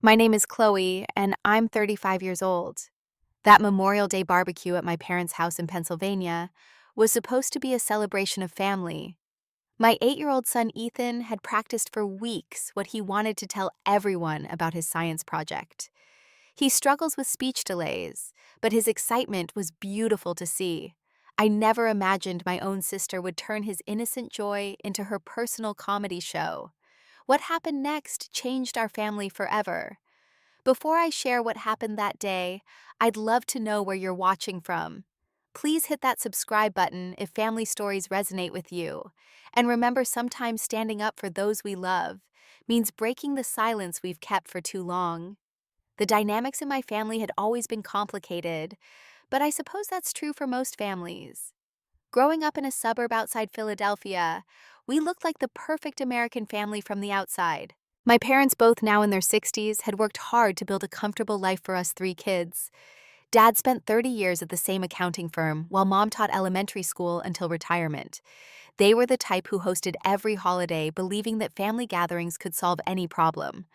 My name is Chloe, and I'm 35 years old. That Memorial Day barbecue at my parents' house in Pennsylvania was supposed to be a celebration of family. My 8-year-old son Ethan had practiced for weeks what he wanted to tell everyone about his science project. He struggles with speech delays, but his excitement was beautiful to see. I never imagined my own sister would turn his innocent joy into her personal comedy show. What happened next changed our family forever. Before I share what happened that day, I'd love to know where you're watching from. Please hit that subscribe button if family stories resonate with you. And remember, sometimes standing up for those we love means breaking the silence we've kept for too long. The dynamics in my family had always been complicated, but I suppose that's true for most families. Growing up in a suburb outside Philadelphia, we looked like the perfect American family from the outside. My parents, both now in their 60s, had worked hard to build a comfortable life for us three kids. Dad spent 30 years at the same accounting firm, while Mom taught elementary school until retirement. They were the type who hosted every holiday, believing that family gatherings could solve any problem.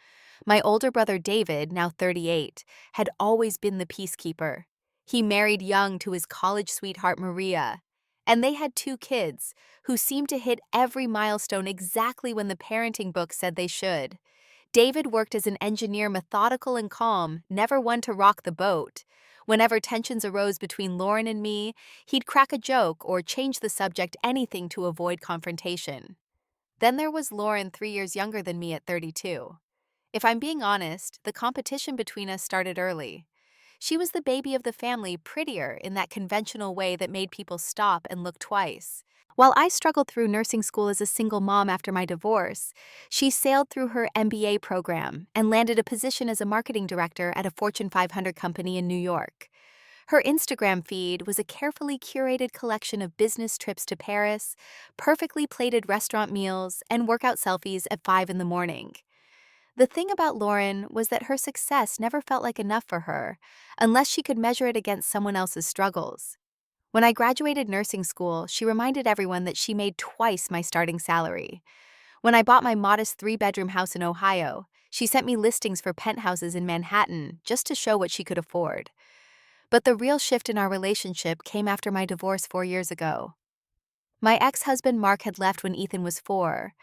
My older brother David, now 38, had always been the peacekeeper. He married young to his college sweetheart Maria, and they had two kids who seemed to hit every milestone exactly when the parenting book said they should. David worked as an engineer, methodical and calm, never one to rock the boat. Whenever tensions arose between Lauren and me, he'd crack a joke or change the subject anything to avoid confrontation. Then there was Lauren, 3 years younger than me at 32. If I'm being honest, the competition between us started early. She was the baby of the family, prettier in that conventional way that made people stop and look twice. While I struggled through nursing school as a single mom after my divorce, she sailed through her MBA program and landed a position as a marketing director at a Fortune 500 company in New York. Her Instagram feed was a carefully curated collection of business trips to Paris, perfectly plated restaurant meals, and workout selfies at 5 in the morning. The thing about Lauren was that her success never felt like enough for her, unless she could measure it against someone else's struggles. When I graduated nursing school, she reminded everyone that she made twice my starting salary. When I bought my modest 3-bedroom house in Ohio, she sent me listings for penthouses in Manhattan just to show what she could afford. But the real shift in our relationship came after my divorce 4 years ago. My ex-husband Mark had left when Ethan was 4,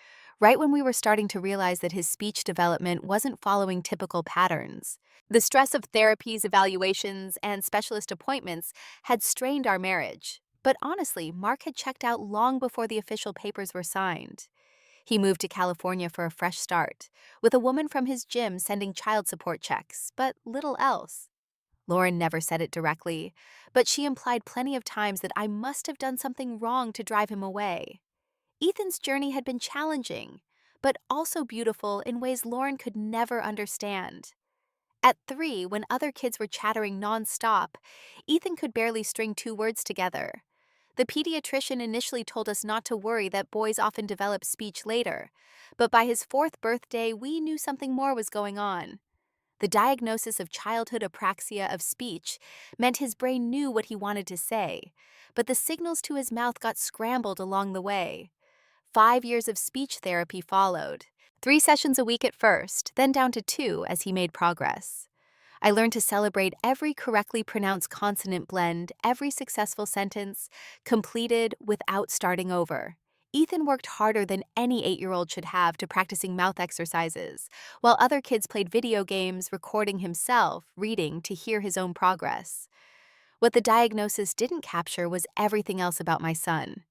right when we were starting to realize that his speech development wasn't following typical patterns. The stress of therapies, evaluations, and specialist appointments had strained our marriage. But honestly, Mark had checked out long before the official papers were signed. He moved to California for a fresh start, with a woman from his gym sending child support checks, but little else. Lauren never said it directly, but she implied plenty of times that I must have done something wrong to drive him away. Ethan's journey had been challenging, but also beautiful in ways Lauren could never understand. At 3, when other kids were chattering nonstop, Ethan could barely string 2 words together. The pediatrician initially told us not to worry that boys often develop speech later, but by his 4th birthday, we knew something more was going on. The diagnosis of childhood apraxia of speech meant his brain knew what he wanted to say, but the signals to his mouth got scrambled along the way. 5 years of speech therapy followed, 3 sessions a week at first, then down to 2 as he made progress. I learned to celebrate every correctly pronounced consonant blend, every successful sentence, completed without starting over. Ethan worked harder than any 8-year-old should have to practicing mouth exercises, while other kids played video games, recording himself, reading to hear his own progress. What the diagnosis didn't capture was everything else about my son.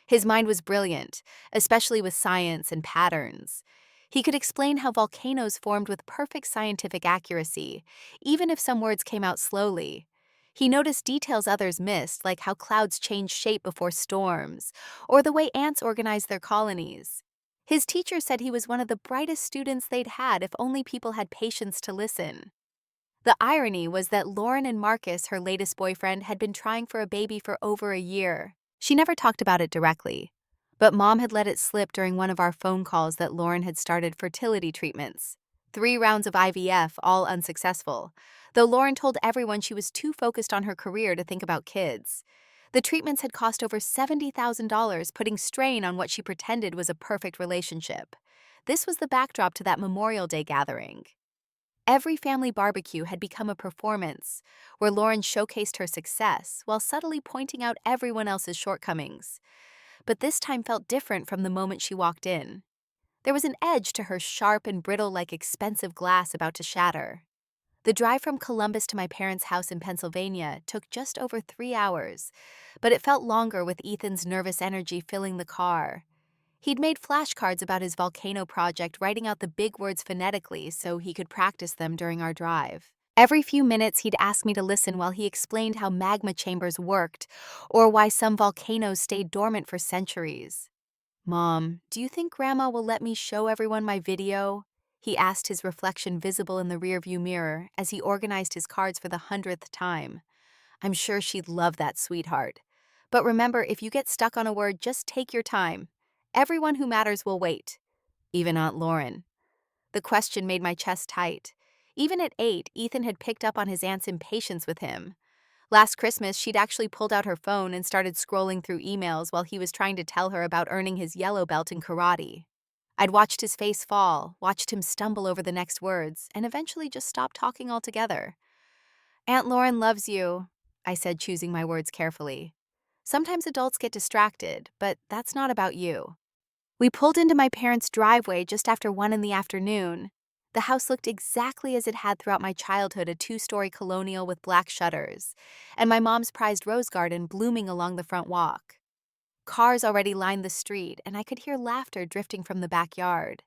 His mind was brilliant, especially with science and patterns. He could explain how volcanoes formed with perfect scientific accuracy, even if some words came out slowly. He noticed details others missed, like how clouds change shape before storms, or the way ants organize their colonies. His teacher said he was one of the brightest students they'd had if only people had patience to listen. The irony was that Lauren and Marcus, her latest boyfriend, had been trying for a baby for over a year. She never talked about it directly, but Mom had let it slip during one of our phone calls that Lauren had started fertility treatments. 3 rounds of IVF, all unsuccessful, though Lauren told everyone she was too focused on her career to think about kids. The treatments had cost over $70,000, putting strain on what she pretended was a perfect relationship. This was the backdrop to that Memorial Day gathering. Every family barbecue had become a performance, where Lauren showcased her success while subtly pointing out everyone else's shortcomings. But this time felt different from the moment she walked in. There was an edge to her sharp and brittle like expensive glass about to shatter. The drive from Columbus to my parents' house in Pennsylvania took just over 3 hours, but it felt longer with Ethan's nervous energy filling the car. He'd made flashcards about his volcano project, writing out the big words phonetically so he could practice them during our drive. Every few minutes, he'd ask me to listen while he explained how magma chambers worked or why some volcanoes stayed dormant for centuries. Mom, do you think Grandma will let me show everyone my video? He asked, his reflection visible in the rearview mirror as he organized his cards for the 100th time. I'm sure she'd love that, sweetheart. But remember, if you get stuck on a word, just take your time. Everyone who matters will wait. Even Aunt Lauren. The question made my chest tight. Even at 8, Ethan had picked up on his aunt's impatience with him. Last Christmas, she'd actually pulled out her phone and started scrolling through emails while he was trying to tell her about earning his yellow belt in karate. I'd watched his face fall, watched him stumble over the next words, and eventually just stopped talking altogether. Aunt Lauren loves you, I said, choosing my words carefully. Sometimes adults get distracted, but that's not about you. We pulled into my parents' driveway just after 1 in the afternoon. The house looked exactly as it had throughout my childhood, a 2-story colonial with black shutters, and my mom's prized rose garden blooming along the front walk. Cars already lined the street, and I could hear laughter drifting from the backyard.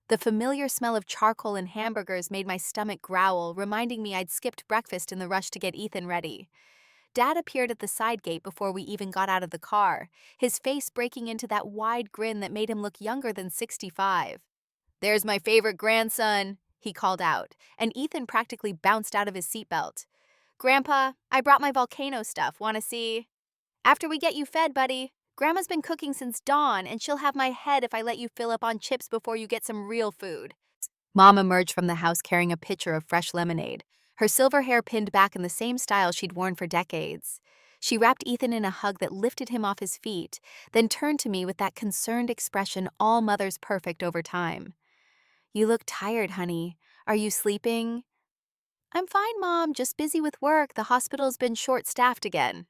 The familiar smell of charcoal and hamburgers made my stomach growl, reminding me I'd skipped breakfast in the rush to get Ethan ready. Dad appeared at the side gate before we even got out of the car, his face breaking into that wide grin that made him look younger than 65. "There's my favorite grandson," he called out, and Ethan practically bounced out of his seatbelt. "Grandpa, I brought my volcano stuff. Want to see?" "After we get you fed, buddy. Grandma's been cooking since dawn, and she'll have my head if I let you fill up on chips before you get some real food." Mom emerged from the house carrying a pitcher of fresh lemonade, her silver hair pinned back in the same style she'd worn for decades. She wrapped Ethan in a hug that lifted him off his feet, then turned to me with that concerned expression all mothers perfect over time. "You look tired, honey. Are you sleeping?" "I'm fine, Mom. Just busy with work. The hospital's been short-staffed again."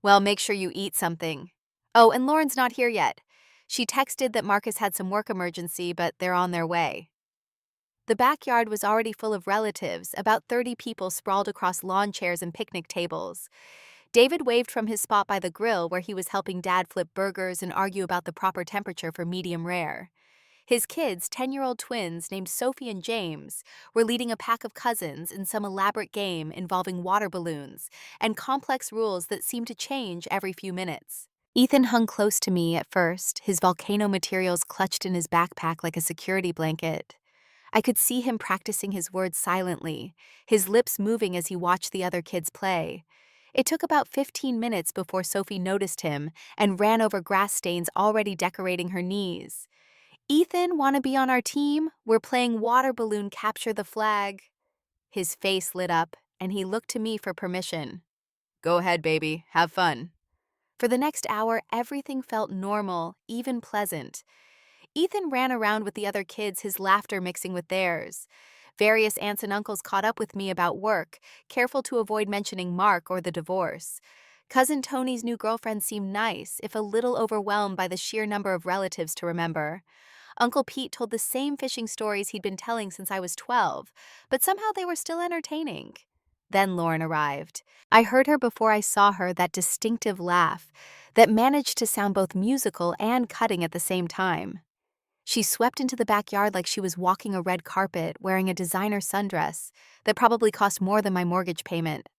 "Well, make sure you eat something. Oh, and Lauren's not here yet. She texted that Marcus had some work emergency, but they're on their way." The backyard was already full of relatives, about 30 people sprawled across lawn chairs and picnic tables. David waved from his spot by the grill where he was helping Dad flip burgers and argue about the proper temperature for medium rare. His kids, 10-year-old twins named Sophie and James, were leading a pack of cousins in some elaborate game involving water balloons and complex rules that seemed to change every few minutes. Ethan hung close to me at first, his volcano materials clutched in his backpack like a security blanket. I could see him practicing his words silently, his lips moving as he watched the other kids play. It took about 15 minutes before Sophie noticed him and ran over grass stains already decorating her knees. "Ethan, want to be on our team? We're playing water balloon capture the flag." His face lit up, and he looked to me for permission. "Go ahead, baby. Have fun." For the next hour, everything felt normal, even pleasant. Ethan ran around with the other kids, his laughter mixing with theirs. Various aunts and uncles caught up with me about work, careful to avoid mentioning Mark or the divorce. Cousin Tony's new girlfriend seemed nice, if a little overwhelmed by the sheer number of relatives to remember. Uncle Pete told the same fishing stories he'd been telling since I was 12, but somehow they were still entertaining. Then Lauren arrived. I heard her before I saw her, that distinctive laugh that managed to sound both musical and cutting at the same time. She swept into the backyard like she was walking a red carpet, wearing a designer sundress that probably cost more than my mortgage payment.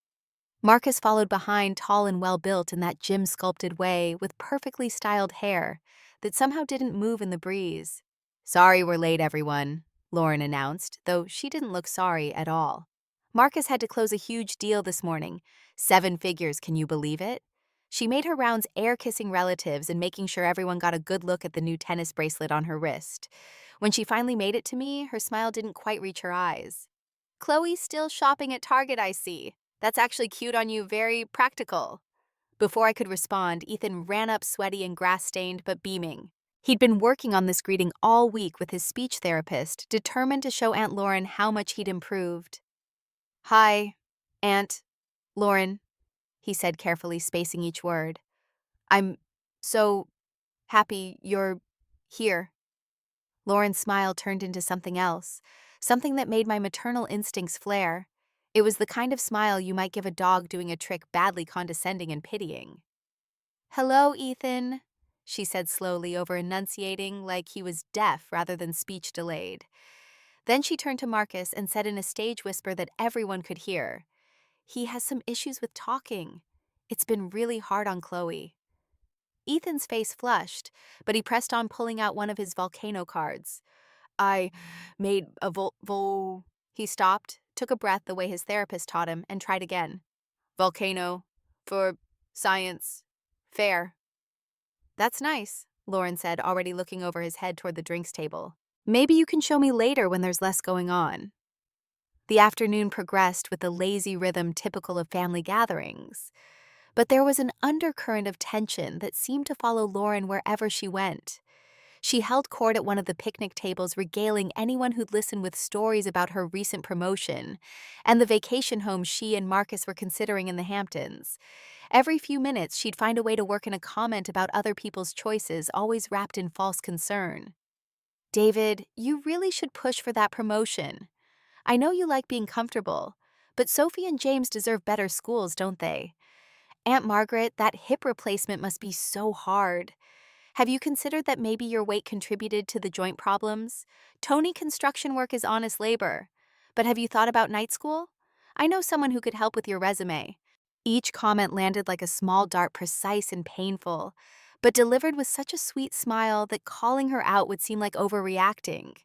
Marcus followed behind, tall and well-built in that gym-sculpted way, with perfectly styled hair that somehow didn't move in the breeze. "Sorry we're late, everyone," Lauren announced, though she didn't look sorry at all. "Marcus had to close a huge deal this morning. 7 figures, can you believe it?" She made her rounds air-kissing relatives and making sure everyone got a good look at the new tennis bracelet on her wrist. When she finally made it to me, her smile didn't quite reach her eyes. "Chloe's still shopping at Target, I see. That's actually cute on you, very practical." Before I could respond, Ethan ran up, sweaty and grass-stained but beaming. He'd been working on this greeting all week with his speech therapist, determined to show Aunt Lauren how much he'd improved. "Hi, Aunt Lauren," he said, carefully spacing each word. "I'm so happy you're here." Lauren's smile turned into something else, something that made my maternal instincts flare. It was the kind of smile you might give a dog doing a trick badly condescending and pitying. "Hello, Ethan," she said slowly, over enunciating like he was deaf rather than speech delayed. Then she turned to Marcus and said in a stage whisper that everyone could hear, "He has some issues with talking. It's been really hard on Chloe." Ethan's face flushed, but he pressed on, pulling out one of his volcano cards. "I made a vol. He stopped, took a breath the way his therapist taught him, and tried again. "Volcano. For science. Fair." "That's nice," Lauren said, already looking over his head toward the drinks table. "Maybe you can show me later when there's less going on." The afternoon progressed with the lazy rhythm typical of family gatherings. But there was an undercurrent of tension that seemed to follow Lauren wherever she went. She held court at one of the picnic tables, regaling anyone who'd listen with stories about her recent promotion and the vacation home she and Marcus were considering in the Hamptons. Every few minutes, she'd find a way to work in a comment about other people's choices, always wrapped in false concern. "David, you really should push for that promotion. I know you like being comfortable, but Sophie and James deserve better schools, don't they? Aunt Margaret, that hip replacement must be so hard. Have you considered that maybe your weight contributed to the joint problems? Tony, construction work is honest labor. But have you thought about night school? I know someone who could help with your resume." Each comment landed like a small dart, precise and painful, but delivered with such a sweet smile that calling her out would seem like overreacting.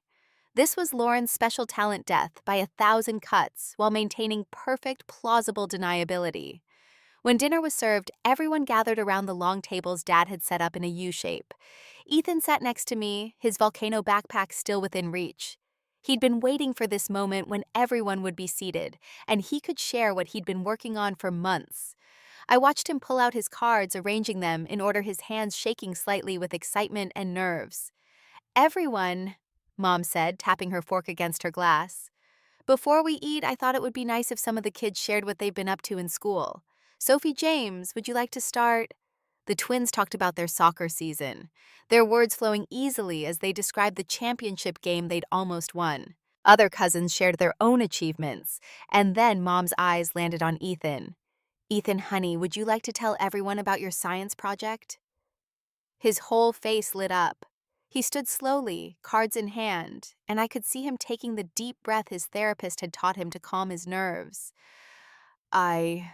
This was Lauren's special talent, death by 1,000 cuts, while maintaining perfect, plausible deniability. When dinner was served, everyone gathered around the long tables Dad had set up in a U shape. Ethan sat next to me, his volcano backpack still within reach. He'd been waiting for this moment when everyone would be seated, and he could share what he'd been working on for months. I watched him pull out his cards, arranging them in order, his hands shaking slightly with excitement and nerves. "Everyone," Mom said, tapping her fork against her glass. "Before we eat, I thought it would be nice if some of the kids shared what they've been up to in school. Sophie, James, would you like to start?" The twins talked about their soccer season, their words flowing easily as they described the championship game they'd almost won. Other cousins shared their own achievements, and then Mom's eyes landed on Ethan. "Ethan, honey, would you like to tell everyone about your science project?" His whole face lit up. He stood slowly, cards in hand, and I could see him taking the deep breath his therapist had taught him to calm his nerves. "I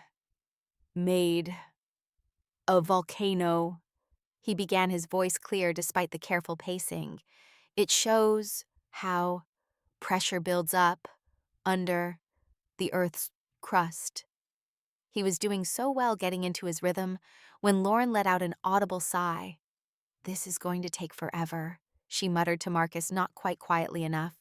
made a volcano," he began, his voice clear despite the careful pacing. "It shows how pressure builds up under the Earth's crust." He was doing so well getting into his rhythm when Lauren let out an audible sigh. "This is going to take forever," she muttered to Marcus, not quite quietly enough.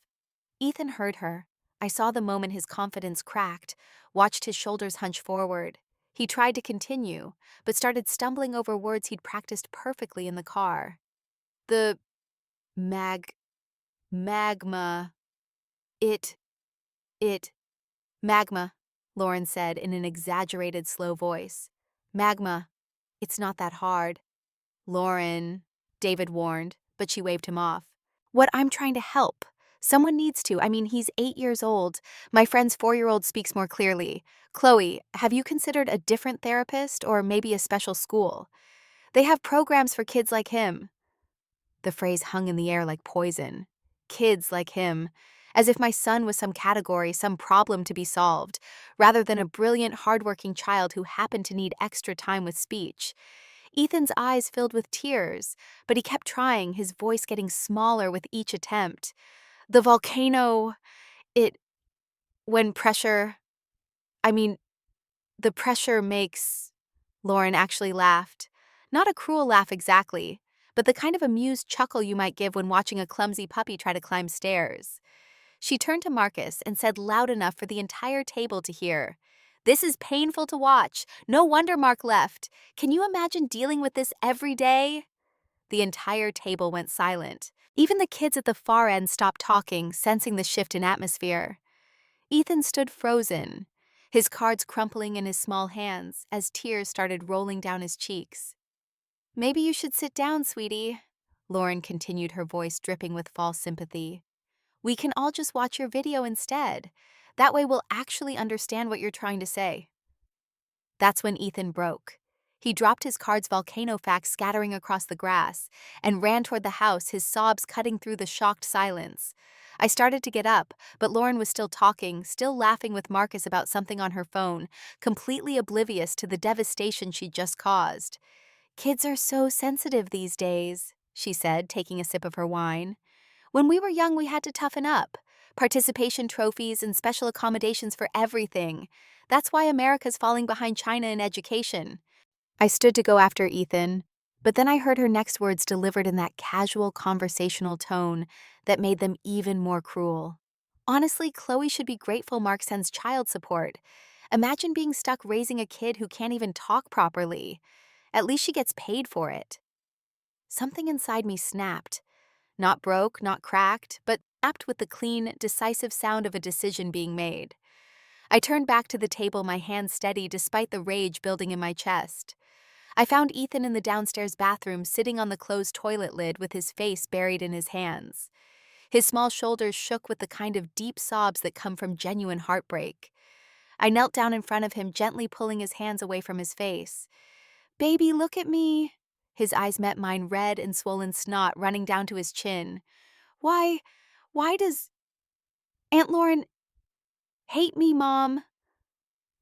Ethan heard her. I saw the moment his confidence cracked, watched his shoulders hunch forward. He tried to continue, but started stumbling over words he'd practiced perfectly in the car. "The mag... magma... it... it... magma," Lauren said in an exaggerated, slow voice. "Magma. It's not that hard." "Lauren," David warned, but she waved him off. "What, I'm trying to help. Someone needs to. I mean, he's 8 years old. My friend's 4-year-old speaks more clearly. Chloe, have you considered a different therapist or maybe a special school? They have programs for kids like him." The phrase hung in the air like poison. Kids like him. As if my son was some category, some problem to be solved, rather than a brilliant, hardworking child who happened to need extra time with speech. Ethan's eyes filled with tears, but he kept trying, his voice getting smaller with each attempt. "The volcano, it... when pressure... I mean, the pressure makes..." Lauren actually laughed. Not a cruel laugh exactly, but the kind of amused chuckle you might give when watching a clumsy puppy try to climb stairs. She turned to Marcus and said loud enough for the entire table to hear, "This is painful to watch. No wonder Mark left. Can you imagine dealing with this every day?" The entire table went silent. Even the kids at the far end stopped talking, sensing the shift in atmosphere. Ethan stood frozen, his cards crumpling in his small hands as tears started rolling down his cheeks. "Maybe you should sit down, sweetie," Lauren continued, her voice dripping with false sympathy. "We can all just watch your video instead. That way we'll actually understand what you're trying to say." That's when Ethan broke. He dropped his card's volcano facts scattering across the grass and ran toward the house, his sobs cutting through the shocked silence. I started to get up, but Lauren was still talking, still laughing with Marcus about something on her phone, completely oblivious to the devastation she'd just caused. "Kids are so sensitive these days," she said, taking a sip of her wine. "When we were young, we had to toughen up. Participation trophies and special accommodations for everything. That's why America's falling behind China in education." I stood to go after Ethan, but then I heard her next words delivered in that casual conversational tone that made them even more cruel. "Honestly, Chloe should be grateful Mark sends child support. Imagine being stuck raising a kid who can't even talk properly. At least she gets paid for it." Something inside me snapped. Not broke, not cracked, but snapped with the clean, decisive sound of a decision being made. I turned back to the table, my hands steady despite the rage building in my chest. I found Ethan in the downstairs bathroom, sitting on the closed toilet lid with his face buried in his hands. His small shoulders shook with the kind of deep sobs that come from genuine heartbreak. I knelt down in front of him, gently pulling his hands away from his face. "Baby, look at me." His eyes met mine, red and swollen snot running down to his chin. Why does Aunt Lauren hate me, Mom?"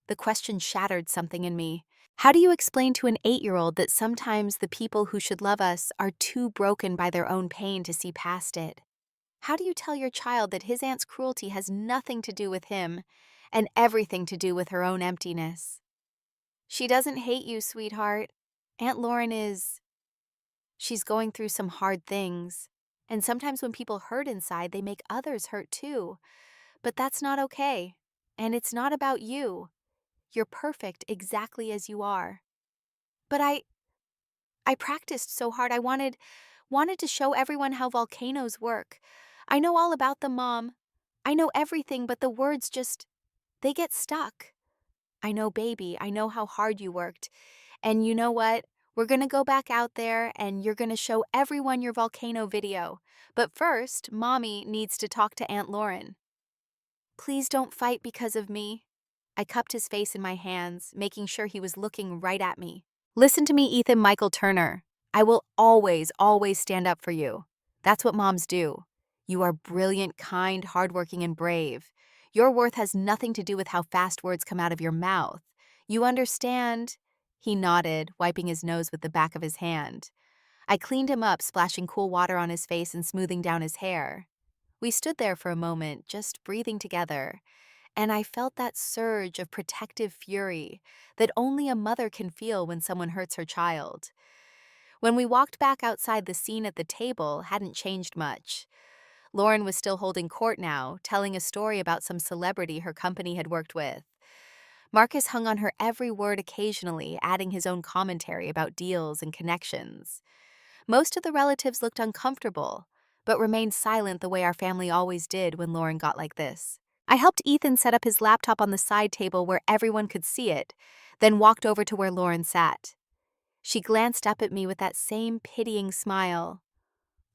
The question shattered something in me. How do you explain to an 8-year-old that sometimes the people who should love us are too broken by their own pain to see past it? How do you tell your child that his aunt's cruelty has nothing to do with him and everything to do with her own emptiness? "She doesn't hate you, sweetheart. Aunt Lauren is... She's going through some hard things. And sometimes when people hurt inside, they make others hurt too. But that's not okay. And it's not about you. You're perfect exactly as you are." "But I practiced so hard. I wanted to show everyone how volcanoes work. I know all about them, Mom. I know everything, but the words just, they get stuck." "I know, baby. I know how hard you worked. And you know what? We're gonna go back out there and you're gonna show everyone your volcano video. But first, Mommy needs to talk to Aunt Lauren." "Please don't fight because of me." I cupped his face in my hands, making sure he was looking right at me. "Listen to me, Ethan Michael Turner. I will always, always stand up for you. That's what moms do. You are brilliant, kind, hardworking, and brave. Your worth has nothing to do with how fast words come out of your mouth. You understand?" He nodded, wiping his nose with the back of his hand. I cleaned him up, splashing cool water on his face and smoothing down his hair. We stood there for a moment, just breathing together, and I felt that surge of protective fury that only a mother can feel when someone hurts her child. When we walked back outside, the scene at the table hadn't changed much. Lauren was still holding court now, telling a story about some celebrity her company had worked with. Marcus hung on her every word, occasionally adding his own commentary about deals and connections. Most of the relatives looked uncomfortable, but remained silent the way our family always did when Lauren got like this. I helped Ethan set up his laptop on the side table where everyone could see it, then walked over to where Lauren sat. She glanced up at me with that same pitying smile.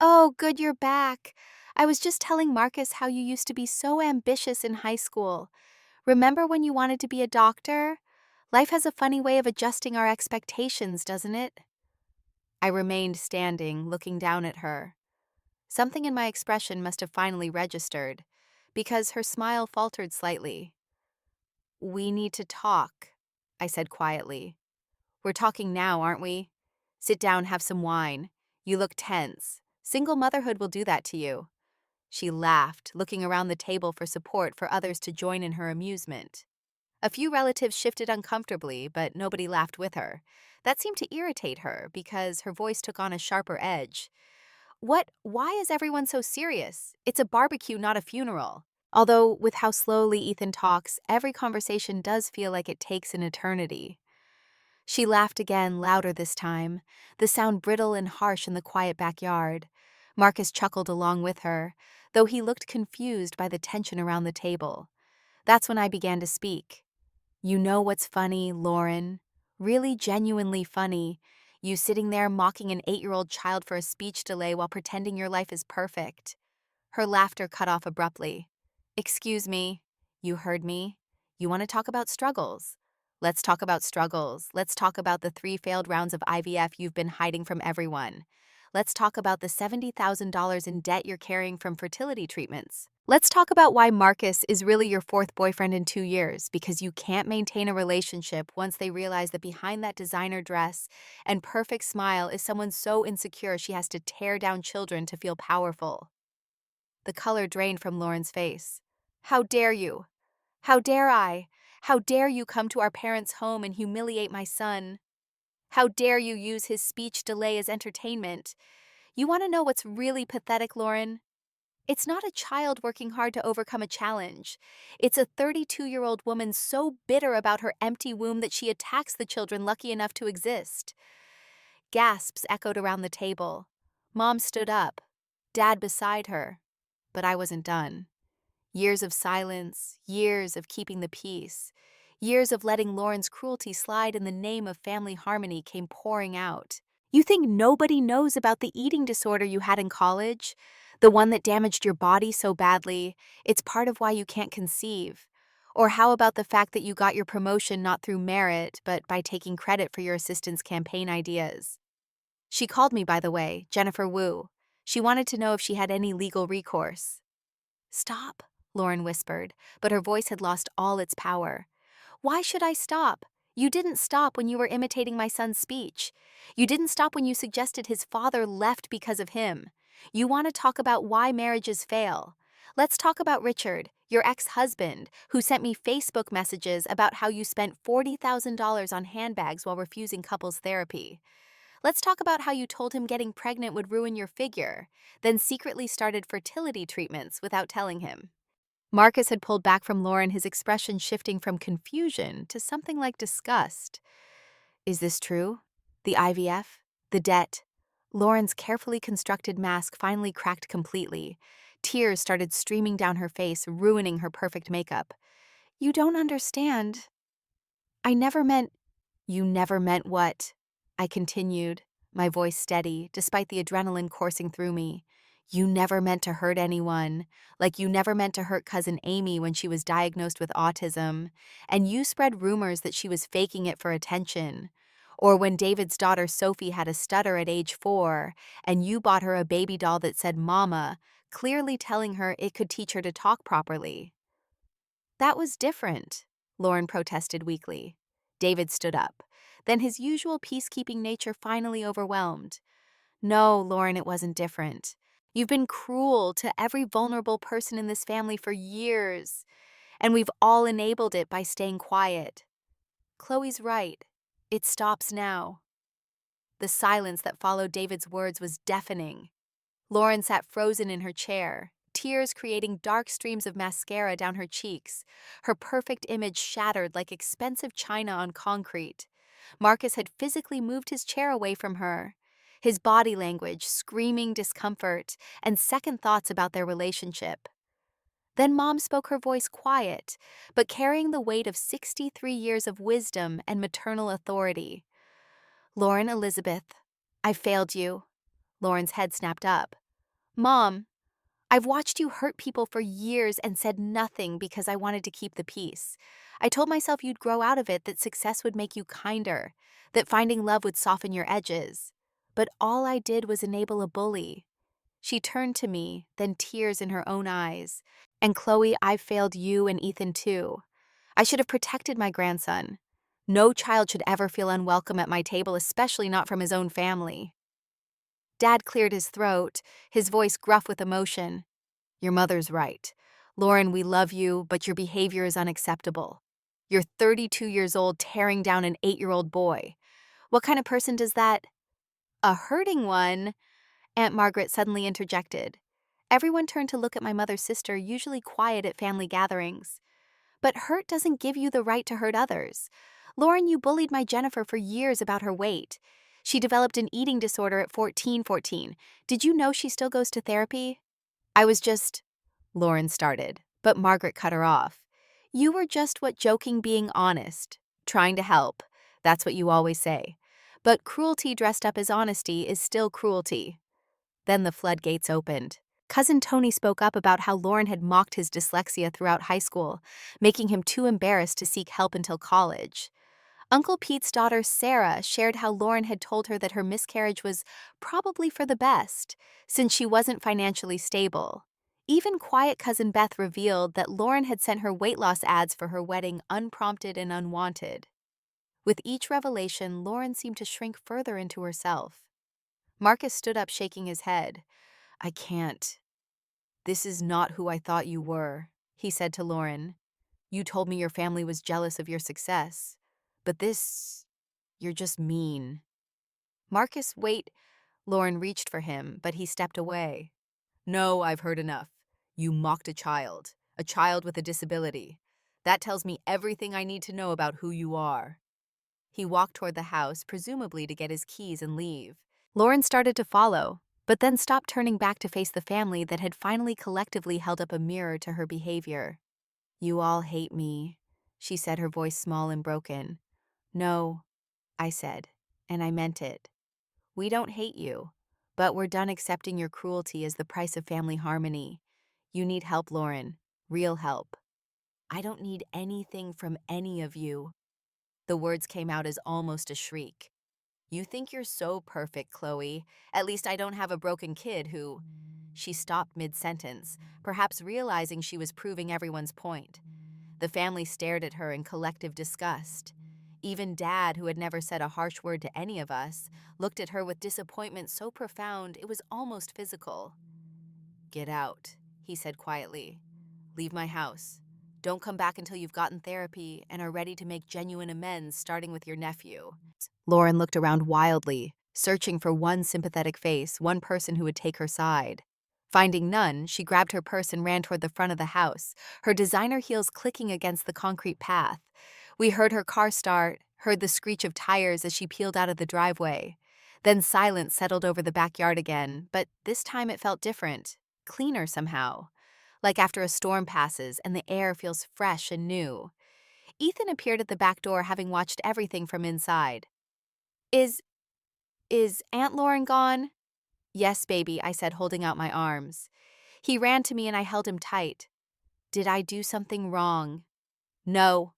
"Oh, good you're back. I was just telling Marcus how you used to be so ambitious in high school. Remember when you wanted to be a doctor? Life has a funny way of adjusting our expectations, doesn't it?" I remained standing, looking down at her. Something in my expression must have finally registered, because her smile faltered slightly. "We need to talk," I said quietly. "We're talking now, aren't we? Sit down, have some wine. You look tense. Single motherhood will do that to you." She laughed, looking around the table for support for others to join in her amusement. A few relatives shifted uncomfortably, but nobody laughed with her. That seemed to irritate her because her voice took on a sharper edge. Why is everyone so serious? It's a barbecue, not a funeral." Although, with how slowly Ethan talks, every conversation does feel like it takes an eternity. She laughed again, louder this time, the sound brittle and harsh in the quiet backyard. Marcus chuckled along with her, though he looked confused by the tension around the table. That's when I began to speak. You know what's funny, Lauren? Really genuinely funny. You sitting there mocking an 8-year-old child for a speech delay while pretending your life is perfect. Her laughter cut off abruptly. Excuse me. You heard me. You want to talk about struggles? Let's talk about struggles. Let's talk about the 3 failed rounds of IVF you've been hiding from everyone. Let's talk about the $70,000 in debt you're carrying from fertility treatments. Let's talk about why Marcus is really your 4th boyfriend in 2 years, because you can't maintain a relationship once they realize that behind that designer dress and perfect smile is someone so insecure she has to tear down children to feel powerful. The color drained from Lauren's face. How dare you? How dare I? How dare you come to our parents' home and humiliate my son? How dare you use his speech delay as entertainment? You want to know what's really pathetic, Lauren? It's not a child working hard to overcome a challenge. It's a 32-year-old woman so bitter about her empty womb that she attacks the children lucky enough to exist. Gasps echoed around the table. Mom stood up, Dad beside her. But I wasn't done. Years of silence, years of keeping the peace, years of letting Lauren's cruelty slide in the name of family harmony came pouring out. You think nobody knows about the eating disorder you had in college? The one that damaged your body so badly, it's part of why you can't conceive. Or how about the fact that you got your promotion not through merit, but by taking credit for your assistant's campaign ideas? She called me, by the way, Jennifer Wu. She wanted to know if she had any legal recourse. Stop, Lauren whispered, but her voice had lost all its power. Why should I stop? You didn't stop when you were imitating my son's speech. You didn't stop when you suggested his father left because of him. You want to talk about why marriages fail. Let's talk about Richard, your ex-husband, who sent me Facebook messages about how you spent $40,000 on handbags while refusing couples therapy. Let's talk about how you told him getting pregnant would ruin your figure, then secretly started fertility treatments without telling him. Marcus had pulled back from Lauren, his expression shifting from confusion to something like disgust. Is this true? The IVF? The debt? Lauren's carefully constructed mask finally cracked completely. Tears started streaming down her face, ruining her perfect makeup. You don't understand. I never meant... You never meant what? I continued, my voice steady, despite the adrenaline coursing through me. You never meant to hurt anyone, like you never meant to hurt cousin Amy when she was diagnosed with autism, and you spread rumors that she was faking it for attention. Or when David's daughter Sophie had a stutter at age 4, and you bought her a baby doll that said Mama, clearly telling her it could teach her to talk properly. That was different, Lauren protested weakly. David stood up. Then his usual peacekeeping nature finally overwhelmed. No, Lauren, it wasn't different. You've been cruel to every vulnerable person in this family for years, and we've all enabled it by staying quiet. Chloe's right. It stops now. The silence that followed David's words was deafening. Lauren sat frozen in her chair, tears creating dark streams of mascara down her cheeks, her perfect image shattered like expensive china on concrete. Marcus had physically moved his chair away from her, his body language screaming discomfort and second thoughts about their relationship. Then Mom spoke, her voice quiet, but carrying the weight of 63 years of wisdom and maternal authority. Lauren Elizabeth, I failed you. Lauren's head snapped up. Mom, I've watched you hurt people for years and said nothing because I wanted to keep the peace. I told myself you'd grow out of it, that success would make you kinder, that finding love would soften your edges. But all I did was enable a bully. She turned to me, then tears in her own eyes. And Chloe, I failed you and Ethan too. I should have protected my grandson. No child should ever feel unwelcome at my table, especially not from his own family. Dad cleared his throat, his voice gruff with emotion. Your mother's right. Lauren, we love you, but your behavior is unacceptable. You're 32 years old tearing down an 8-year-old boy. What kind of person does that? A hurting one, Aunt Margaret suddenly interjected. Everyone turned to look at my mother's sister, usually quiet at family gatherings. But hurt doesn't give you the right to hurt others. Lauren, you bullied my Jennifer for years about her weight. She developed an eating disorder at 14. Did you know she still goes to therapy? I was just, Lauren started, but Margaret cut her off. You were just what joking being honest, trying to help. That's what you always say. But cruelty dressed up as honesty is still cruelty. Then the floodgates opened. Cousin Tony spoke up about how Lauren had mocked his dyslexia throughout high school, making him too embarrassed to seek help until college. Uncle Pete's daughter Sarah shared how Lauren had told her that her miscarriage was probably for the best, since she wasn't financially stable. Even quiet cousin Beth revealed that Lauren had sent her weight loss ads for her wedding unprompted and unwanted. With each revelation, Lauren seemed to shrink further into herself. Marcus stood up, shaking his head. I can't. This is not who I thought you were, he said to Lauren. You told me your family was jealous of your success. But this, you're just mean. Marcus, wait. Lauren reached for him, but he stepped away. No, I've heard enough. You mocked a child with a disability. That tells me everything I need to know about who you are. He walked toward the house, presumably to get his keys and leave. Lauren started to follow, but then stopped, turning back to face the family that had finally collectively held up a mirror to her behavior. You all hate me, she said, her voice small and broken. No, I said, and I meant it. We don't hate you, but we're done accepting your cruelty as the price of family harmony. You need help, Lauren. Real help. I don't need anything from any of you. The words came out as almost a shriek. You think you're so perfect, Chloe. At least I don't have a broken kid who… She stopped mid-sentence, perhaps realizing she was proving everyone's point. The family stared at her in collective disgust. Even Dad, who had never said a harsh word to any of us, looked at her with disappointment so profound it was almost physical. Get out, he said quietly. Leave my house. Don't come back until you've gotten therapy and are ready to make genuine amends, starting with your nephew. Lauren looked around wildly, searching for one sympathetic face, one person who would take her side. Finding none, she grabbed her purse and ran toward the front of the house, her designer heels clicking against the concrete path. We heard her car start, heard the screech of tires as she peeled out of the driveway. Then silence settled over the backyard again, but this time it felt different, cleaner somehow. Like after a storm passes and the air feels fresh and new. Ethan appeared at the back door, having watched everything from inside. Is Aunt Lauren gone? Yes, baby, I said, holding out my arms. He ran to me and I held him tight. Did I do something wrong? No.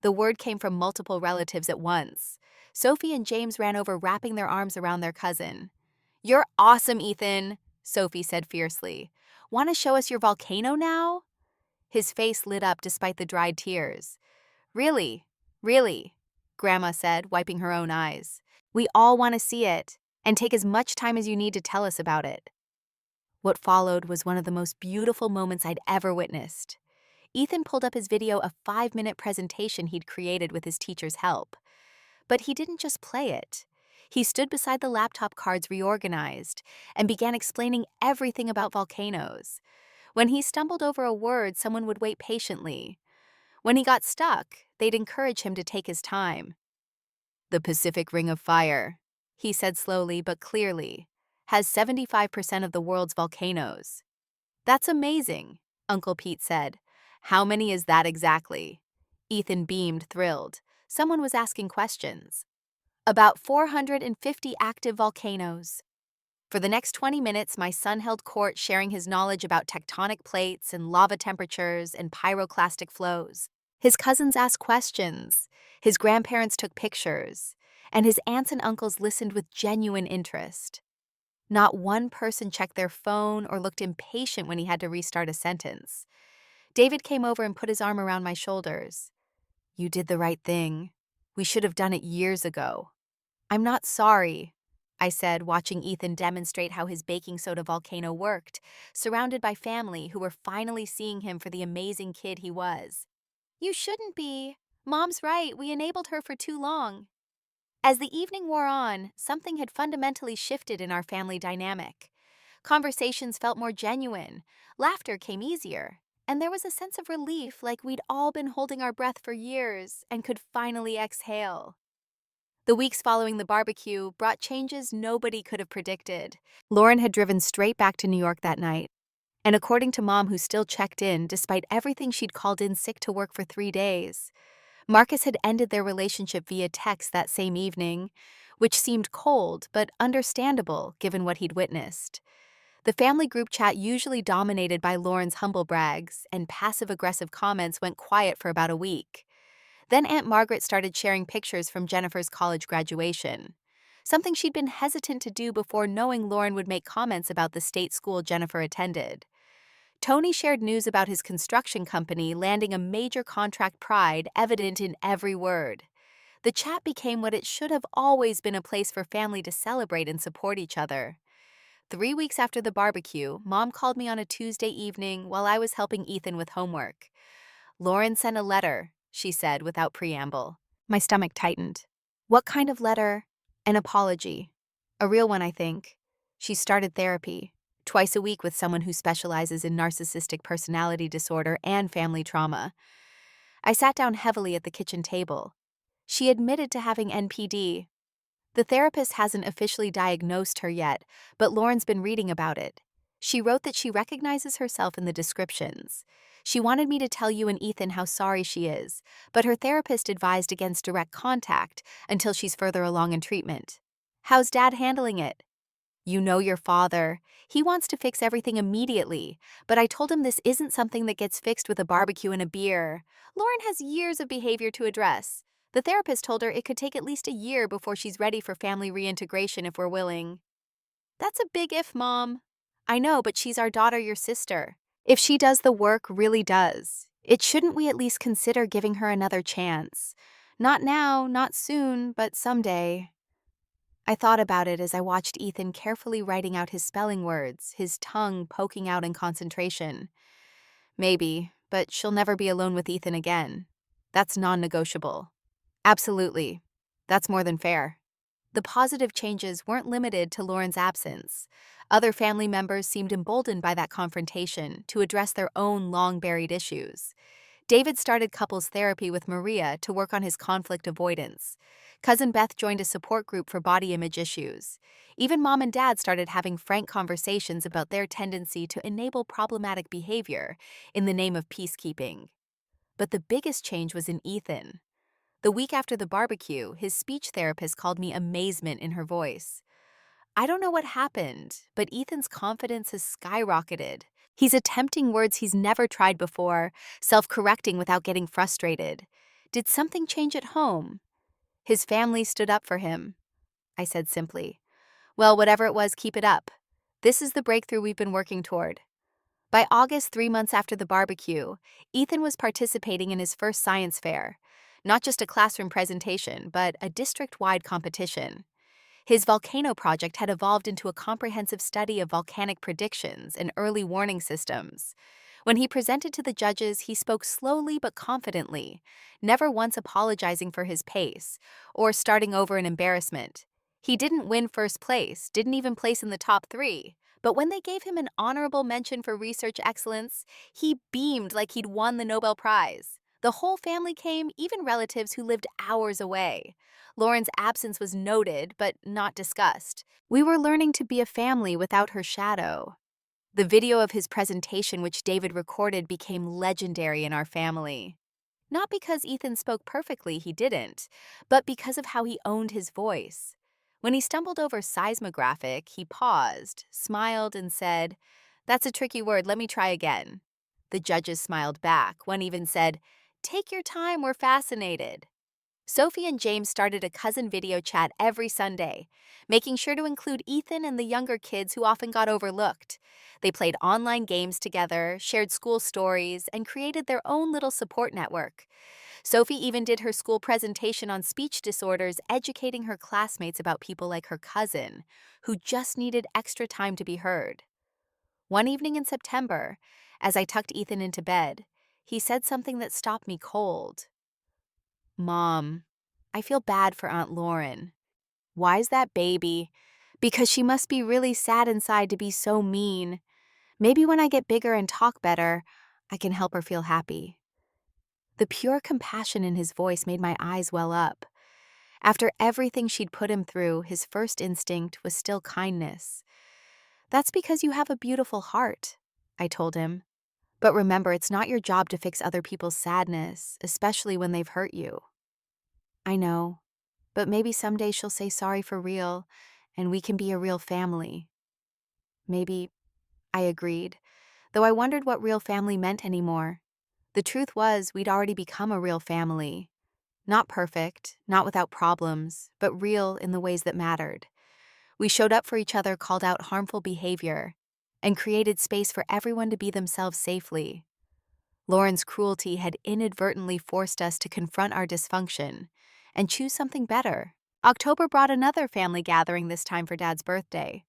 The word came from multiple relatives at once. Sophie and James ran over, wrapping their arms around their cousin. You're awesome, Ethan, Sophie said fiercely. Want to show us your volcano now? His face lit up despite the dried tears. Really, Grandma said, wiping her own eyes. We all want to see it, and take as much time as you need to tell us about it. What followed was one of the most beautiful moments I'd ever witnessed. Ethan pulled up his video, a 5-minute presentation he'd created with his teacher's help. But he didn't just play it. He stood beside the laptop cards reorganized and began explaining everything about volcanoes. When he stumbled over a word, someone would wait patiently. When he got stuck, they'd encourage him to take his time. The Pacific Ring of Fire, he said slowly but clearly, has 75% of the world's volcanoes. That's amazing, Uncle Pete said. How many is that exactly? Ethan beamed, thrilled. Someone was asking questions. About 450 active volcanoes. For the next 20 minutes, my son held court, sharing his knowledge about tectonic plates and lava temperatures and pyroclastic flows. His cousins asked questions, his grandparents took pictures, and his aunts and uncles listened with genuine interest. Not one person checked their phone or looked impatient when he had to restart a sentence. David came over and put his arm around my shoulders. You did the right thing. We should have done it years ago. I'm not sorry, I said, watching Ethan demonstrate how his baking soda volcano worked, surrounded by family who were finally seeing him for the amazing kid he was. You shouldn't be. Mom's right, we enabled her for too long. As the evening wore on, something had fundamentally shifted in our family dynamic. Conversations felt more genuine, laughter came easier, and there was a sense of relief like we'd all been holding our breath for years and could finally exhale. The weeks following the barbecue brought changes nobody could have predicted. Lauren had driven straight back to New York that night, and according to Mom, who still checked in despite everything she'd called in sick to work for 3 days, Marcus had ended their relationship via text that same evening, which seemed cold but understandable given what he'd witnessed. The family group chat, usually dominated by Lauren's humble brags and passive-aggressive comments, went quiet for about a week. Then Aunt Margaret started sharing pictures from Jennifer's college graduation, something she'd been hesitant to do before knowing Lauren would make comments about the state school Jennifer attended. Tony shared news about his construction company landing a major contract, pride evident in every word. The chat became what it should have always been, a place for family to celebrate and support each other. 3 weeks after the barbecue, Mom called me on a Tuesday evening while I was helping Ethan with homework. "Lauren sent a letter," she said without preamble. My stomach tightened. "What kind of letter?" "An apology. A real one, I think. She started therapy, twice a week, with someone who specializes in narcissistic personality disorder and family trauma." I sat down heavily at the kitchen table. She admitted to having NPD. The therapist hasn't officially diagnosed her yet, but Lauren's been reading about it. She wrote that she recognizes herself in the descriptions. She wanted me to tell you and Ethan how sorry she is, but her therapist advised against direct contact until she's further along in treatment. "How's Dad handling it?" "You know your father. He wants to fix everything immediately, but I told him this isn't something that gets fixed with a barbecue and a beer. Lauren has years of behavior to address. The therapist told her it could take at least a year before she's ready for family reintegration if we're willing." "That's a big if, Mom." "I know, but she's our daughter, your sister. If she does the work, really does, shouldn't we at least consider giving her another chance? Not now, not soon, but someday." I thought about it as I watched Ethan carefully writing out his spelling words, his tongue poking out in concentration. "Maybe, but she'll never be alone with Ethan again. That's non-negotiable." "Absolutely. That's more than fair." The positive changes weren't limited to Lauren's absence. Other family members seemed emboldened by that confrontation to address their own long-buried issues. David started couples therapy with Maria to work on his conflict avoidance. Cousin Beth joined a support group for body image issues. Even Mom and Dad started having frank conversations about their tendency to enable problematic behavior in the name of peacekeeping. But the biggest change was in Ethan. The week after the barbecue, his speech therapist called me amazement in her voice. "I don't know what happened, but Ethan's confidence has skyrocketed. He's attempting words he's never tried before, self-correcting without getting frustrated. Did something change at home?" "His family stood up for him," I said simply. "Well, whatever it was, keep it up. This is the breakthrough we've been working toward." By August, 3 months after the barbecue, Ethan was participating in his first science fair. Not just a classroom presentation, but a district-wide competition. His volcano project had evolved into a comprehensive study of volcanic predictions and early warning systems. When he presented to the judges, he spoke slowly but confidently, never once apologizing for his pace or starting over in embarrassment. He didn't win first place, didn't even place in the top 3. But when they gave him an honorable mention for research excellence, he beamed like he'd won the Nobel Prize. The whole family came, even relatives who lived hours away. Lauren's absence was noted, but not discussed. We were learning to be a family without her shadow. The video of his presentation, which David recorded, became legendary in our family. Not because Ethan spoke perfectly, he didn't, but because of how he owned his voice. When he stumbled over seismographic, he paused, smiled, and said, "That's a tricky word, let me try again." The judges smiled back. One even said, "Take your time, we're fascinated." Sophie and James started a cousin video chat every Sunday, making sure to include Ethan and the younger kids who often got overlooked. They played online games together, shared school stories, and created their own little support network. Sophie even did her school presentation on speech disorders, educating her classmates about people like her cousin, who just needed extra time to be heard. One evening in September, as I tucked Ethan into bed, he said something that stopped me cold. "Mom, I feel bad for Aunt Lauren." "Why's that, baby?" "Because she must be really sad inside to be so mean. Maybe when I get bigger and talk better, I can help her feel happy." The pure compassion in his voice made my eyes well up. After everything she'd put him through, his first instinct was still kindness. "That's because you have a beautiful heart," I told him. "But remember, it's not your job to fix other people's sadness, especially when they've hurt you." "I know, but maybe someday she'll say sorry for real, and we can be a real family." "Maybe," I agreed, though I wondered what real family meant anymore. The truth was, we'd already become a real family. Not perfect, not without problems, but real in the ways that mattered. We showed up for each other, called out harmful behavior, and created space for everyone to be themselves safely. Lauren's cruelty had inadvertently forced us to confront our dysfunction and choose something better. October brought another family gathering, this time for Dad's birthday.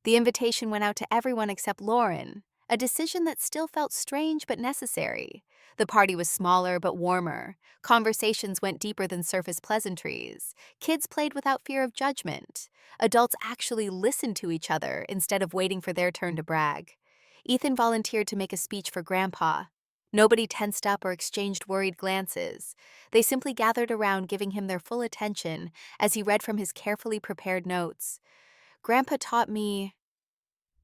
The invitation went out to everyone except Lauren, a decision that still felt strange but necessary. The party was smaller but warmer. Conversations went deeper than surface pleasantries. Kids played without fear of judgment. Adults actually listened to each other instead of waiting for their turn to brag. Ethan volunteered to make a speech for Grandpa. Nobody tensed up or exchanged worried glances. They simply gathered around, giving him their full attention as he read from his carefully prepared notes. "Grandpa taught me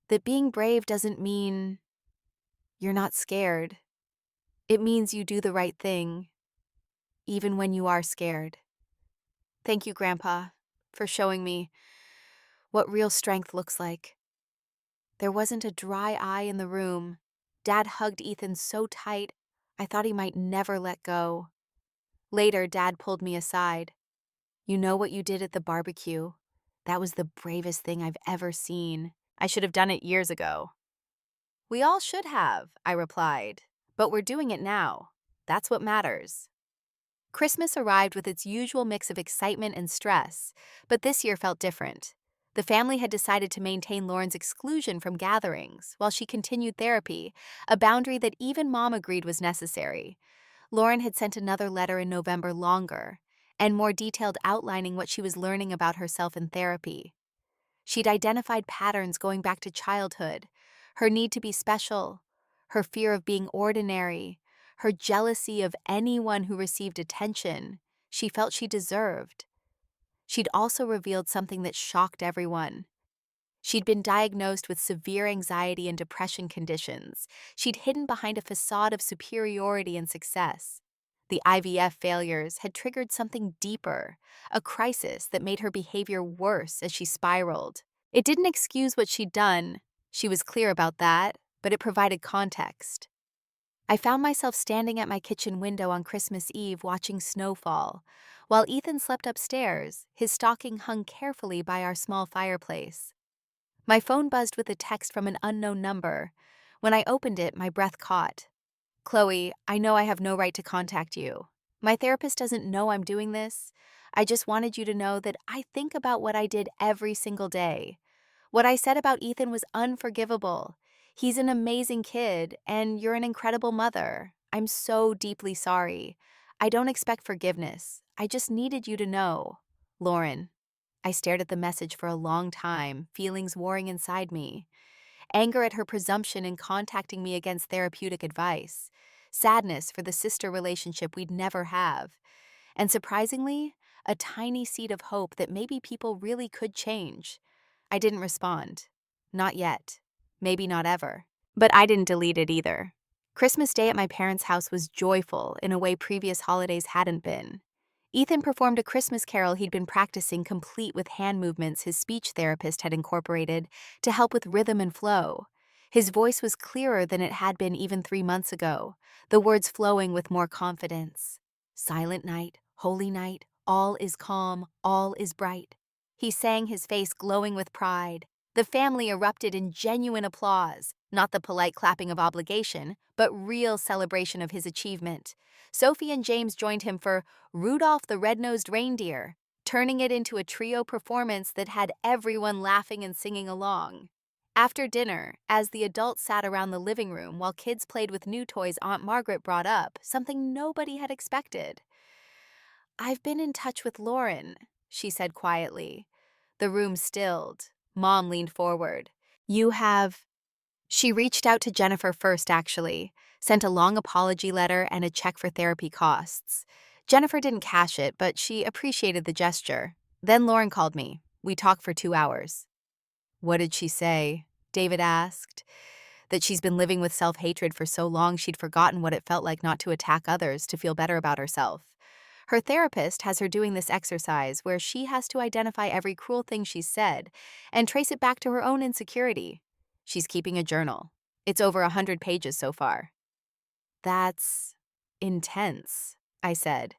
that being brave doesn't mean you're not scared. It means you do the right thing, even when you are scared." Thank you, Grandpa, for showing me what real strength looks like. There wasn't a dry eye in the room. Dad hugged Ethan so tight, I thought he might never let go. Later, Dad pulled me aside. "You know what you did at the barbecue? That was the bravest thing I've ever seen. I should have done it years ago." "We all should have," I replied, "but we're doing it now. That's what matters." Christmas arrived with its usual mix of excitement and stress, but this year felt different. The family had decided to maintain Lauren's exclusion from gatherings while she continued therapy, a boundary that even Mom agreed was necessary. Lauren had sent another letter in November, longer and more detailed, outlining what she was learning about herself in therapy. She'd identified patterns going back to childhood: her need to be special, her fear of being ordinary, her jealousy of anyone who received attention she felt she deserved. She'd also revealed something that shocked everyone. She'd been diagnosed with severe anxiety and depression conditions she'd hidden behind a facade of superiority and success. The IVF failures had triggered something deeper, a crisis that made her behavior worse as she spiraled. It didn't excuse what she'd done, she was clear about that, but it provided context. I found myself standing at my kitchen window on Christmas Eve watching snowfall, while Ethan slept upstairs, his stocking hung carefully by our small fireplace. My phone buzzed with a text from an unknown number. When I opened it, my breath caught. "Chloe, I know I have no right to contact you. My therapist doesn't know I'm doing this. I just wanted you to know that I think about what I did every single day. What I said about Ethan was unforgivable. He's an amazing kid, and you're an incredible mother. I'm so deeply sorry. I don't expect forgiveness. I just needed you to know. Lauren." I stared at the message for a long time, feelings warring inside me. Anger at her presumption in contacting me against therapeutic advice. Sadness for the sister relationship we'd never have. And surprisingly, a tiny seed of hope that maybe people really could change. I didn't respond. Not yet. Maybe not ever. But I didn't delete it either. Christmas Day at my parents' house was joyful in a way previous holidays hadn't been. Ethan performed a Christmas carol he'd been practicing, complete with hand movements his speech therapist had incorporated to help with rhythm and flow. His voice was clearer than it had been even 3 months ago, the words flowing with more confidence. "Silent night, holy night, all is calm, all is bright." He sang, his face glowing with pride. The family erupted in genuine applause, not the polite clapping of obligation, but real celebration of his achievement. Sophie and James joined him for "Rudolph the Red-Nosed Reindeer," turning it into a trio performance that had everyone laughing and singing along. After dinner, as the adults sat around the living room while kids played with new toys, Aunt Margaret brought up something nobody had expected. "I've been in touch with Lauren," she said quietly. The room stilled. Mom leaned forward. "You have?" She reached out to Jennifer first, actually, sent a long apology letter and a check for therapy costs. Jennifer didn't cash it, but she appreciated the gesture. Then Lauren called me. We talked for 2 hours. What did she say? David asked. That she's been living with self-hatred for so long she'd forgotten what it felt like not to attack others to feel better about herself. Her therapist has her doing this exercise where she has to identify every cruel thing she's said and trace it back to her own insecurity. She's keeping a journal. It's over 100 pages so far. That's intense, I said.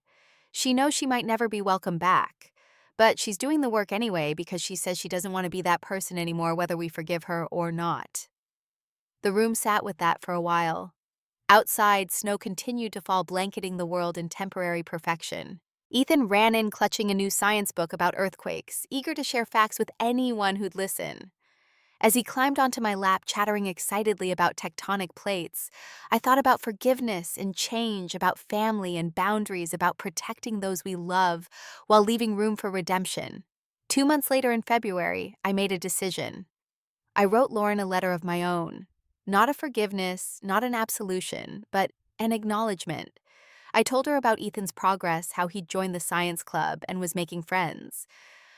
She knows she might never be welcome back, but she's doing the work anyway because she says she doesn't want to be that person anymore whether we forgive her or not. The room sat with that for a while. Outside, snow continued to fall, blanketing the world in temporary perfection. Ethan ran in clutching a new science book about earthquakes, eager to share facts with anyone who'd listen. As he climbed onto my lap, chattering excitedly about tectonic plates, I thought about forgiveness and change, about family and boundaries, about protecting those we love while leaving room for redemption. 2 months later in February, I made a decision. I wrote Lauren a letter of my own. Not a forgiveness, not an absolution, but an acknowledgement. I told her about Ethan's progress, how he'd joined the science club and was making friends.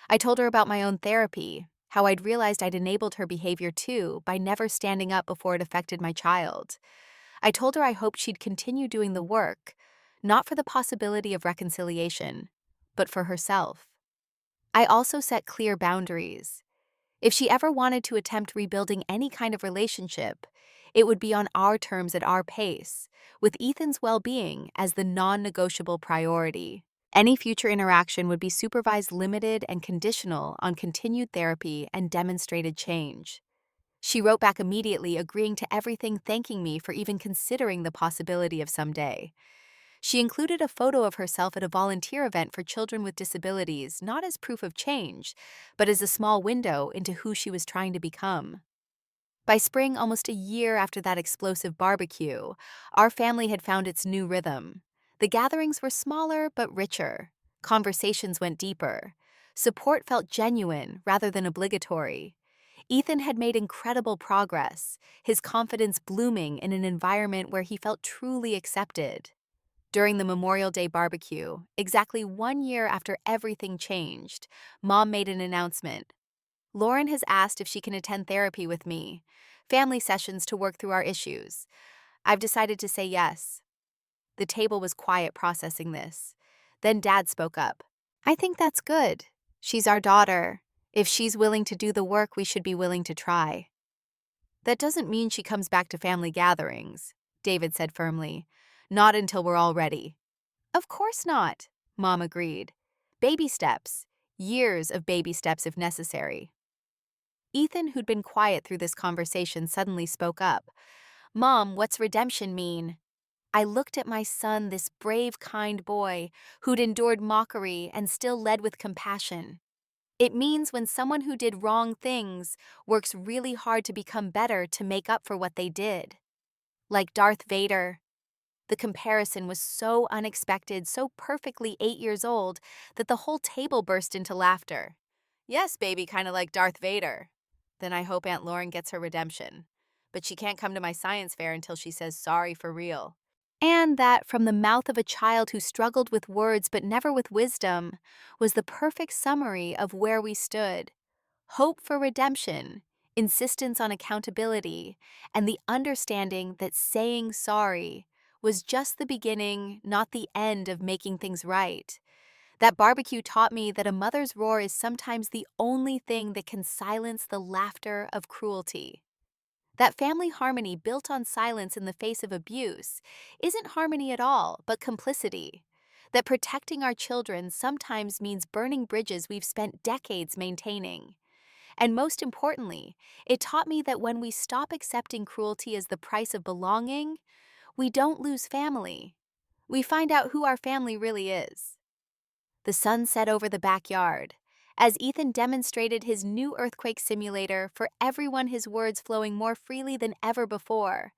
I told her about my own therapy, how I'd realized I'd enabled her behavior too by never standing up before it affected my child. I told her I hoped she'd continue doing the work, not for the possibility of reconciliation, but for herself. I also set clear boundaries. If she ever wanted to attempt rebuilding any kind of relationship, it would be on our terms at our pace, with Ethan's well-being as the non-negotiable priority. Any future interaction would be supervised, limited, and conditional on continued therapy and demonstrated change. She wrote back immediately, agreeing to everything, thanking me for even considering the possibility of someday. She included a photo of herself at a volunteer event for children with disabilities, not as proof of change, but as a small window into who she was trying to become. By spring, almost a year after that explosive barbecue, our family had found its new rhythm. The gatherings were smaller but richer. Conversations went deeper. Support felt genuine rather than obligatory. Ethan had made incredible progress, his confidence blooming in an environment where he felt truly accepted. During the Memorial Day barbecue, exactly 1 year after everything changed, Mom made an announcement. Lauren has asked if she can attend therapy with me, family sessions to work through our issues. I've decided to say yes. The table was quiet processing this. Then Dad spoke up. I think that's good. She's our daughter. If she's willing to do the work, we should be willing to try. That doesn't mean she comes back to family gatherings, David said firmly. Not until we're all ready. Of course not, Mom agreed. Baby steps. Years of baby steps if necessary. Ethan, who'd been quiet through this conversation, suddenly spoke up. Mom, what's redemption mean? I looked at my son, this brave, kind boy, who'd endured mockery and still led with compassion. It means when someone who did wrong things works really hard to become better to make up for what they did. Like Darth Vader. The comparison was so unexpected, so perfectly 8 years old, that the whole table burst into laughter. Yes, baby, kind of like Darth Vader. Then I hope Aunt Lauren gets her redemption. But she can't come to my science fair until she says sorry for real. And that, from the mouth of a child who struggled with words but never with wisdom, was the perfect summary of where we stood. Hope for redemption, insistence on accountability, and the understanding that saying sorry was just the beginning, not the end of making things right. That barbecue taught me that a mother's roar is sometimes the only thing that can silence the laughter of cruelty. That family harmony built on silence in the face of abuse isn't harmony at all, but complicity. That protecting our children sometimes means burning bridges we've spent decades maintaining. And most importantly, it taught me that when we stop accepting cruelty as the price of belonging, we don't lose family. We find out who our family really is. The sun set over the backyard, as Ethan demonstrated his new earthquake simulator, for everyone, his words flowing more freely than ever before.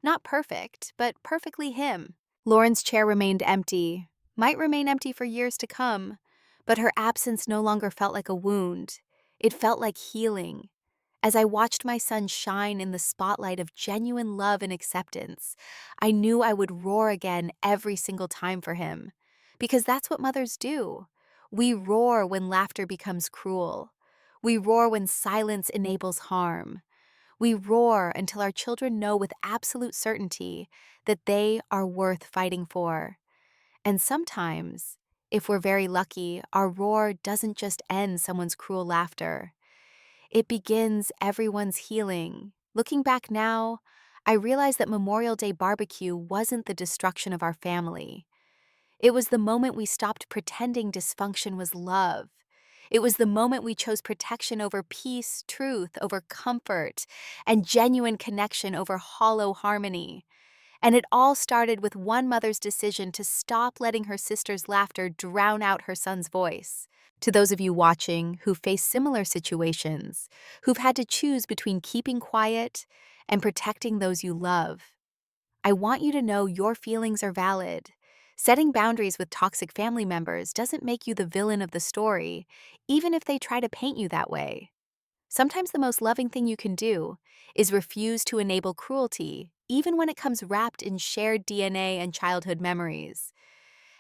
Not perfect, but perfectly him. Lauren's chair remained empty, might remain empty for years to come, but her absence no longer felt like a wound. It felt like healing. As I watched my son shine in the spotlight of genuine love and acceptance, I knew I would roar again every single time for him. Because that's what mothers do. We roar when laughter becomes cruel. We roar when silence enables harm. We roar until our children know with absolute certainty that they are worth fighting for. And sometimes, if we're very lucky, our roar doesn't just end someone's cruel laughter. It begins everyone's healing. Looking back now, I realize that Memorial Day barbecue wasn't the destruction of our family. It was the moment we stopped pretending dysfunction was love. It was the moment we chose protection over peace, truth over comfort, and genuine connection over hollow harmony. And it all started with one mother's decision to stop letting her sister's laughter drown out her son's voice. To those of you watching who face similar situations, who've had to choose between keeping quiet and protecting those you love, I want you to know your feelings are valid. Setting boundaries with toxic family members doesn't make you the villain of the story, even if they try to paint you that way. Sometimes the most loving thing you can do is refuse to enable cruelty, even when it comes wrapped in shared DNA and childhood memories.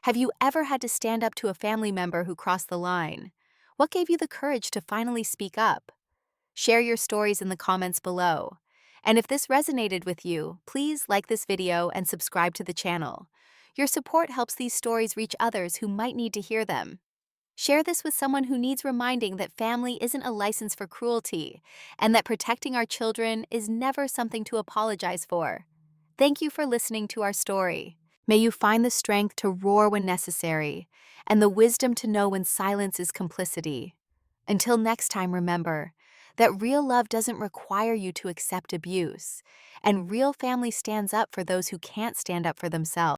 Have you ever had to stand up to a family member who crossed the line? What gave you the courage to finally speak up? Share your stories in the comments below. And if this resonated with you, please like this video and subscribe to the channel. Your support helps these stories reach others who might need to hear them. Share this with someone who needs reminding that family isn't a license for cruelty, and that protecting our children is never something to apologize for. Thank you for listening to our story. May you find the strength to roar when necessary, and the wisdom to know when silence is complicity. Until next time, remember that real love doesn't require you to accept abuse, and real family stands up for those who can't stand up for themselves.